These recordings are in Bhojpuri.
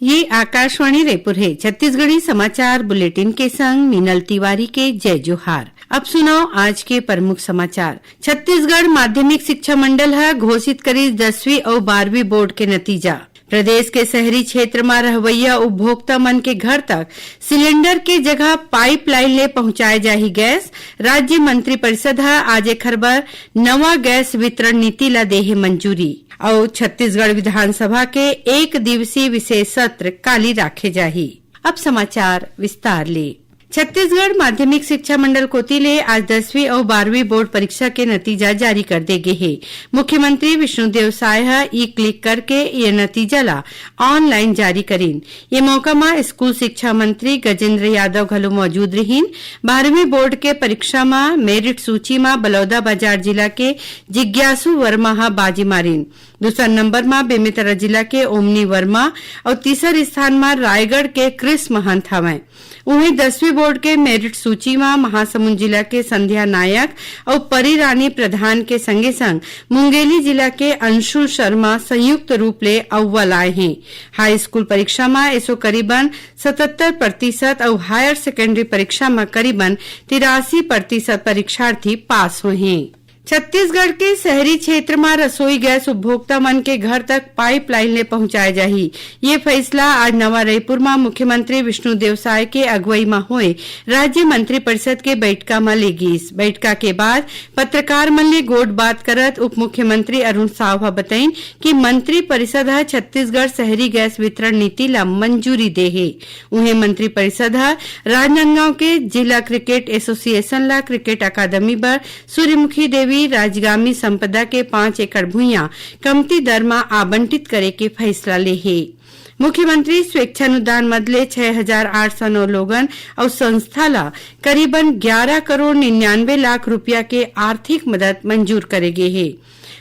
ये आकाशवाणी रायपुर है। छत्तीसगढ़ी समाचार बुलेटिन के संग मीनल तिवारी के जय जोहार। अब सुनाओ आज के प्रमुख समाचार। छत्तीसगढ़ माध्यमिक शिक्षा मंडल है घोषित करी 10वीं और 12वीं बोर्ड के नतीजा। प्रदेश के शहरी क्षेत्र में रहवैया उपभोक्ता मन के घर तक सिलेंडर के जगह पाइपलाइन ले पहुंचाए जाही गैस। राज्य मंत्रिपरिषद है आज एक खबर नवा गैस वितरण नीति ला देहे मंजूरी। और छत्तीसगढ़ विधानसभा के एक दिवसीय विशेष सत्र काली राखे जाही। अब समाचार विस्तार ले। छत्तीसगढ़ माध्यमिक शिक्षा मंडल कोती ले आज 10वीं और 12वीं बोर्ड परीक्षा के नतीजा जारी कर दे गे है। मुख्यमंत्री विष्णुदेव साय ई क्लिक करके ये नतीजा ला ऑनलाइन जारी करीन। ये मौका में स्कूल शिक्षा मंत्री गजेंद्र यादव घलो मौजूद रहीन। 12वीं बोर्ड के परीक्षा में मेरिट सूची में बलौदाबाजार जिला के जिज्ञासु वर्मा हा बाजी मारीन। दूसरा नंबर में बेमेतरा जिला के ओमनी वर्मा और तीसर स्थान में रायगढ़ के क्रिस महंत हवै। वहीं 10वीं बोर्ड के मेरिट सूची में महासमुंद जिला के संध्या नायक और परी रानी प्रधान के संगे संग मुंगेली जिला के अंशुल शर्मा संयुक्त रूप ले अव्वल आए हैं। हाई स्कूल परीक्षा में ऐसो करीबन 77% और हायर सेकेंडरी परीक्षा में करीबन 83% परीक्षार्थी पास हुए हैं। छत्तीसगढ़ के शहरी क्षेत्र में रसोई गैस उपभोक्ता मन के घर तक पाइपलाइन ले पहुंचाए जाही। ये फैसला आज नवा रायपुर में मुख्यमंत्री विष्णुदेव साय के अगुवाई में हुए राज्य मंत्रिपरिषद के बैठका में ले गईस। बैठका के बाद पत्रकार मन ले गोट बात करत उप मुख्यमंत्री अरुण साव बताइन कि मंत्रिपरिषद है छत्तीसगढ़ शहरी गैस वितरण नीति ला मंजूरी दे है। उन्हें मंत्रिपरिषद है राजनांदगांव के जिला क्रिकेट एसोसिएशन ला क्रिकेट अकादमी पर सूर्यमुखी देवी राजगामी संपदा के 5 एकड़ भूइयां कमती दर में आवंटित करे के फैसला ले है। मुख्यमंत्री स्वेच्छानुदान मदले 6,809 लोगन और संस्था ला करीबन 11 करोड़ 99 लाख रुपया के आर्थिक मदद मंजूर करेगे है।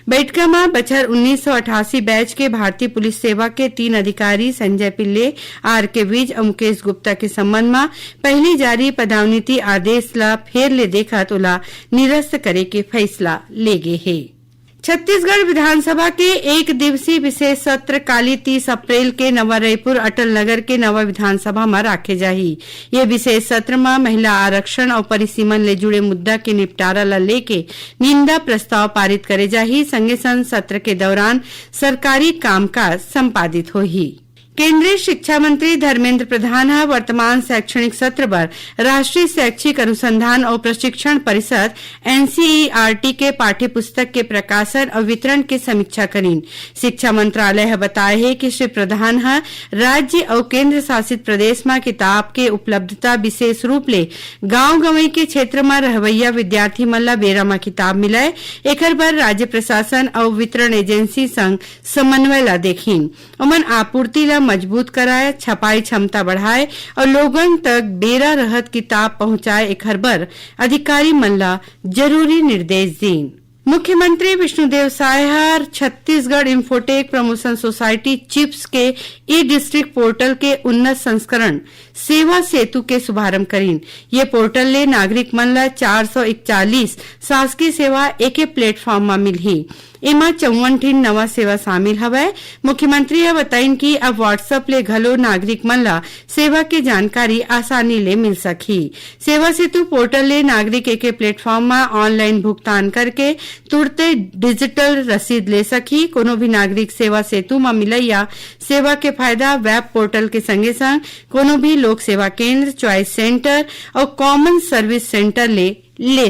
बैठका में बछर 1988 बैच के भारतीय पुलिस सेवा के 3 अधिकारी संजय पिल्ले, आर के विज और मुकेश गुप्ता के संबंध में पहली जारी पदोन्नति आदेश ला फेर ले देखा तोला निरस्त करे के फैसला ले गे है। छत्तीसगढ़ विधानसभा के एक दिवसीय विशेष सत्र काली 30 अप्रैल के नवा रायपुर अटल नगर के नवा विधानसभा में राखे जाही। ये विशेष सत्र में महिला आरक्षण और परिसीमन ले जुड़े मुद्दा के निपटारा ला लेके निंदा प्रस्ताव पारित करे जाही। संगे संग सत्र के दौरान सरकारी कामकाज संपादित होही। केंद्रीय शिक्षा मंत्री धर्मेंद्र प्रधान वर्तमान शैक्षणिक सत्र पर राष्ट्रीय शैक्षिक अनुसंधान और प्रशिक्षण परिषद NCERT के पाठ्य पुस्तक के प्रकाशन और वितरण की समीक्षा करीन। शिक्षा मंत्रालय बताया है कि श्री प्रधान राज्य और केंद्र शासित प्रदेश में किताब के उपलब्धता विशेष रूप ले गांव गंवई के क्षेत्र में रहवैया विद्यार्थी मन ला बेरा में किताब मिलाए एकर पर राज्य प्रशासन और वितरण एजेंसी संग समन्वय ला देखीन। ओमन आपूर्ति ला मजबूत कराए, छपाई क्षमता बढ़ाए और लोगन तक बेरा रहत किताब पहुंचाए एकर बर अधिकारी मन ला जरूरी निर्देश दीन। मुख्यमंत्री Vishnudeo Sai Chhattisgarh infotech promotion society CHiPS के ई डिस्ट्रिक्ट पोर्टल के उन्नत संस्करण सेवा सेतु के शुभारंभ करीन। ये पोर्टल ले नागरिक मन ला 441 शासकीय सेवा एके प्लेटफॉर्म में मिलही। एमा 54 नवा सेवा शामिल हवै। मुख्यमंत्री यह बताइन कि अब व्हाट्सएप ले घलो नागरिक मन ला सेवा के जानकारी आसानी ले मिल सकही। सेवा सेतु पोर्टल ले नागरिक एके प्लेटफॉर्म में ऑनलाइन भुगतान करके तुरते डिजिटल रसीद ले सकी। कोनो भी नागरिक सेवा सेतु में मिलैया सेवा के फायदा वेब पोर्टल के संगे संग कोनो भी लोक सेवा केंद्र, चॉइस सेंटर और कॉमन सर्विस सेंटर ले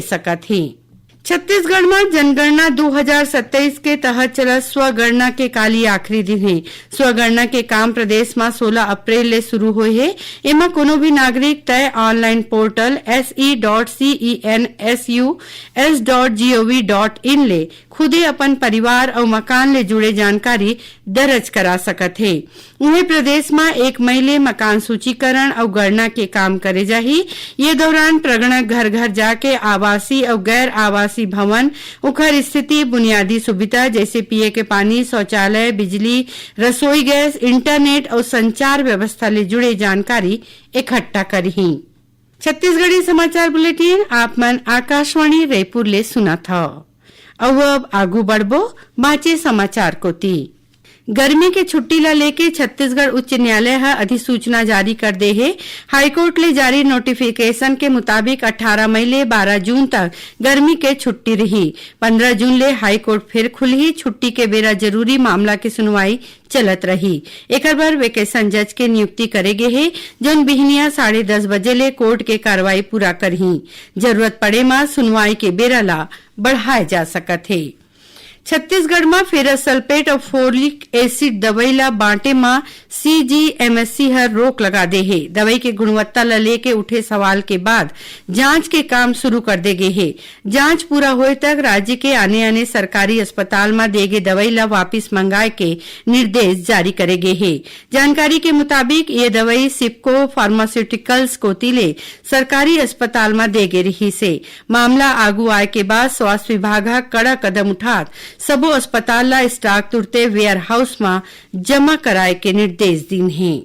सकत ही। छत्तीसगढ़ में जनगणना 2027 के तहत चला स्वगणना के काली आखिरी दिन है। स्वगणना के काम प्रदेश में 16 अप्रैल ले शुरू हुए है। एमा कोनो भी नागरिक तय ऑनलाइन पोर्टल se.census.gov.in ले खुदे अपन परिवार और मकान ले जुड़े जानकारी दर्ज करा सकत है। उन्हें प्रदेश में 1 मई ले मकान सूचीकरण और गणना के काम करे जाही। ये दौरान प्रगणक घर घर जाके आवासीय और गैर आवासीय भवन, उखर स्थिति, बुनियादी सुविधा जैसे पिए के पानी, शौचालय, बिजली, रसोई गैस, इंटरनेट और संचार व्यवस्था ले जुड़े जानकारी इकट्ठा करही। छत्तीसगढ़ी समाचार बुलेटिन आप मन आकाशवाणी रायपुर ले सुना था। अब आगू बढ़बो बाचे समाचार कोती। गर्मी के छुट्टी ला लेके छत्तीसगढ़ उच्च न्यायालय अधिसूचना जारी कर दे है। हाईकोर्ट ले जारी नोटिफिकेशन के मुताबिक 18 मई ले 12 जून तक गर्मी के छुट्टी रही। 15 जून ले हाईकोर्ट फिर खुलही। छुट्टी के बेरा जरूरी मामला की सुनवाई चलत रही। एक बार वेकेशन जज के नियुक्ति करेगे है, जौन बिहनिया 10:30 बजे ले कोर्ट के कार्रवाई पूरा करही। जरूरत पड़े मा सुनवाई के बेरा ला बढ़ाए जा सकत है। छत्तीसगढ़ में फेरस सल्फेट और फोलिक एसिड दवाई ला बांटे में CGMSC हर रोक लगा दे है। दवाई के गुणवत्ता ला लेके उठे सवाल के बाद जांच के काम शुरू कर दे गए है। जांच पूरा होए तक राज्य के आने आने सरकारी अस्पताल में देगे दवाई ला वापिस मंगाए के निर्देश जारी करे गए है। जानकारी के मुताबिक ये दवाई सिप्को फार्मास्यूटिकल्स को तिले सरकारी अस्पताल में देगे रही से। मामला आगू आए के बाद स्वास्थ्य विभाग कड़ा कदम उठात सबो अस्पताल ला स्टॉक तुरते वेयर हाउस में जमा कराए के निर्देश दिन है।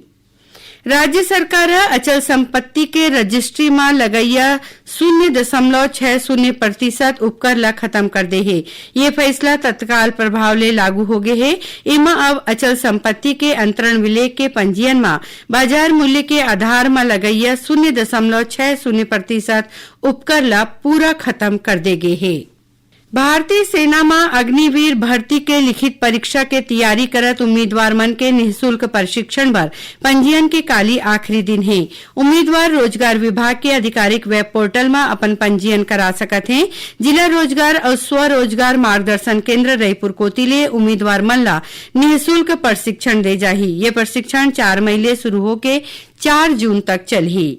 राज्य सरकार अचल संपत्ति के रजिस्ट्री में लगैया 0.60% उपकर ला खत्म कर दे है। ये फैसला तत्काल प्रभाव ले लागू हो गए है। इमा अब अचल संपत्ति के अंतरण विलेय के पंजीयन में बाजार मूल्य के आधार में लगैया 0.60% उपकर ला पूरा खत्म कर दे गए है। भारतीय सेना में अग्निवीर भर्ती के लिखित परीक्षा के तैयारी करत उम्मीदवार मन के निःशुल्क प्रशिक्षण पर पंजीयन के काली आखिरी दिन है। उम्मीदवार रोजगार विभाग के आधिकारिक वेब पोर्टल में अपन पंजीयन करा सकत हैं। जिला रोजगार और स्वरोजगार मार्गदर्शन केंद्र रायपुर कोती ले उम्मीदवार मन ला निःशुल्क प्रशिक्षण दे जाही। ये प्रशिक्षण 4 मई ले शुरू होके 4 जून तक चलही।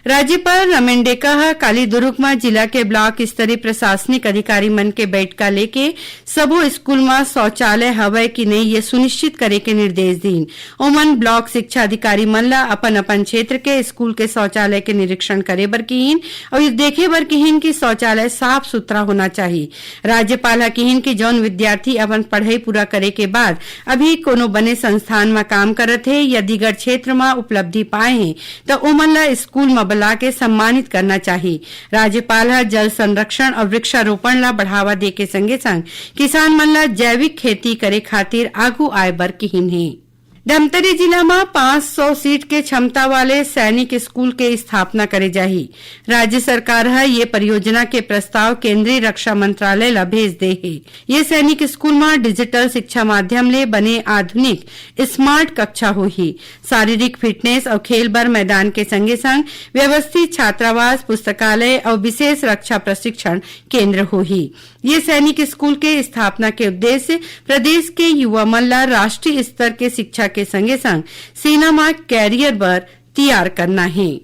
राज्यपाल रमेन डेका काली दुर्ग में जिला के ब्लॉक स्तरीय प्रशासनिक अधिकारी मन के बैठका लेके सबो स्कूल में शौचालय हवय कि नहीं ये सुनिश्चित करे के निर्देश दीन। ओमन ब्लॉक शिक्षा अधिकारी मन ला अपन अपन क्षेत्र के स्कूल के शौचालय के निरीक्षण करे बर किहिन और ये देखे बर किहिन कि शौचालय साफ सुथरा होना चाहिए। राज्यपाल किहिन कि जौन विद्यार्थी अपन पढ़ाई पूरा करे के बाद अभी कोनो बने संस्थान में काम करत है या दीगर क्षेत्र में उपलब्धि पाए हैं तो ओमन ला स्कूल में बुला के सम्मानित करना चाहिए। राज्यपाल जल संरक्षण और वृक्षारोपण ला बढ़ावा दे के संगे संग किसान मन ला जैविक खेती करे खातिर आगू आए बर किहिन है। धमतरी जिला में 500 सीट के क्षमता वाले सैनिक स्कूल के स्थापना करे जाही। राज्य सरकार ये परियोजना के प्रस्ताव केंद्रीय रक्षा मंत्रालय ला भेज दे है। ये सैनिक स्कूल में डिजिटल शिक्षा माध्यम ले बने आधुनिक स्मार्ट कक्षा होही। शारीरिक फिटनेस और खेल बर मैदान के संगे संग व्यवस्थित छात्रावास, पुस्तकालय और विशेष रक्षा प्रशिक्षण केंद्र होही। ये सैनिक स्कूल के स्थापना के उद्देश्य प्रदेश के युवा मन ला राष्ट्रीय स्तर के शिक्षा के संगे संग सेना में कैरियर बर तैयार करना है।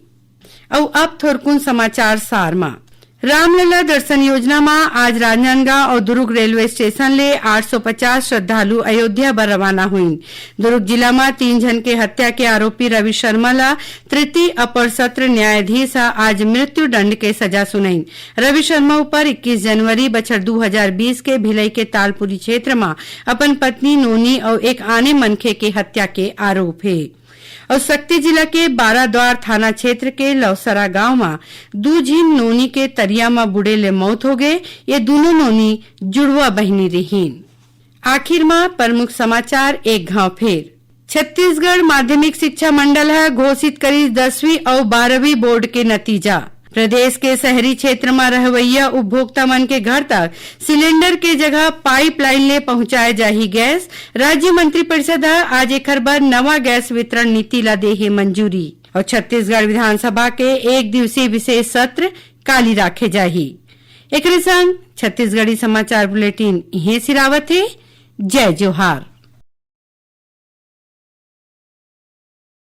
और अब थोरकुन समाचार सार में रामलला दर्शन योजना में आज राजनांदगांव और दुर्ग रेलवे स्टेशन ले 850 श्रद्धालु अयोध्या बर रवाना हुई। दुर्ग जिला में 3 जन के हत्या के आरोपी रवि शर्मा ला तृतीय अपर सत्र न्यायाधीश आज मृत्यु दंड के सजा सुनाई। रवि शर्मा ऊपर 21 जनवरी बछर 2020 के भिलई के तालपुरी क्षेत्र में अपन पत्नी नोनी और एक आने मनखे के हत्या के आरोप है। और शक्ति जिला के बाराद्वार थाना क्षेत्र के लौसरा गांव में 2 झीन नोनी के तरिया में बुढ़े ले मौत हो गए। ये दोनों नोनी जुड़वा बहनी रहीन। आखिर में प्रमुख समाचार एक घाव फेर। छत्तीसगढ़ माध्यमिक शिक्षा मंडल घोषित करी 10वीं और 12वीं बोर्ड के नतीजा। प्रदेश के शहरी क्षेत्र में रहवैया उपभोक्ता मन के घर तक सिलेंडर के जगह पाइपलाइन ले पहुंचाए जाही गैस। राज्य मंत्रिपरिषद आज एक बार नवा गैस वितरण नीति ला दे है मंजूरी। और छत्तीसगढ़ विधानसभा के 1 दिवसीय विशेष सत्र काली राखे जाही। एक संग छत्तीसगढ़ी समाचार बुलेटिन इहे सिरावत है। जय जोहार।